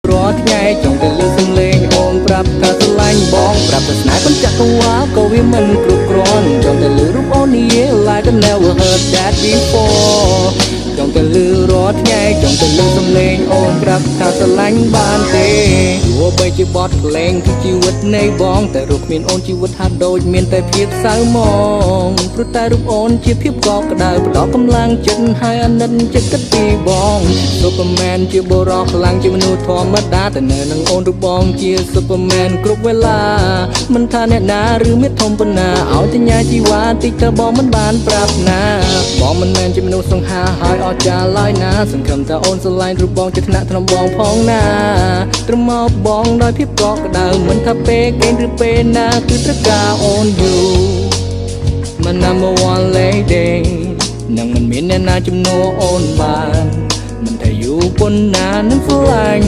រាល់ថ្ងៃចង់តែលើសំឡេងអូនប្រាប់ថាស្រឡាញ់បងប្រាប់ថាស្នេហ៍មិនចាក់កង្វល់ក៏វាមិនគ្រប់គ្រាន់ចង់តែលើរូបអូននេះ like I never heard that before ចង់តែលឺរាល់ថ្ងៃចង់តែលឺសំឡេងអូនប្រាប់ថាស្រឡាញ់បានទេទោះបីជាបទភ្លេងគឺជីវិតនៃបងតែរូបគ្មានអូនជីវិតហាក់ដូចមានតែភាពសៅហ្មងព្រោះតែរូបអូនជាភាពកក់ក្ដៅផ្ដល់កម្លាំងចិត្តហើយអាណិតចិត្តគិតពីបង Superman ជាបុរសខ្លាំងជាមនុស្សធម្មតាតែនៅនឹងអូនរូបបងជា Superman គ្រប់វេលាមិនថាអ្នកណាឬមេធំប៉ុណ្ណាឲ្យតែញ៉ាជីវ៉ាតិចទៅបងមិនបានប្រាប់ណាបងមិនមែនជាមនុស្សសង្ហាហើយអស្ចារ្យឡើយណាសង្ឃឹមថាអូនស្រឡាញ់រូបបងជាថ្នាក់ថ្នមបងផងណាត្រឹមមកបងដោយភាពកក់ក្ដៅមិនថាពេលគេឬពេលណាគឺត្រូវការអូនយូរ My number one lady នឹងមិនមានអ្នកណាជំនួសអូនបានមិនថាយូរប៉ុណ្ណានឹងស្រឡាញ់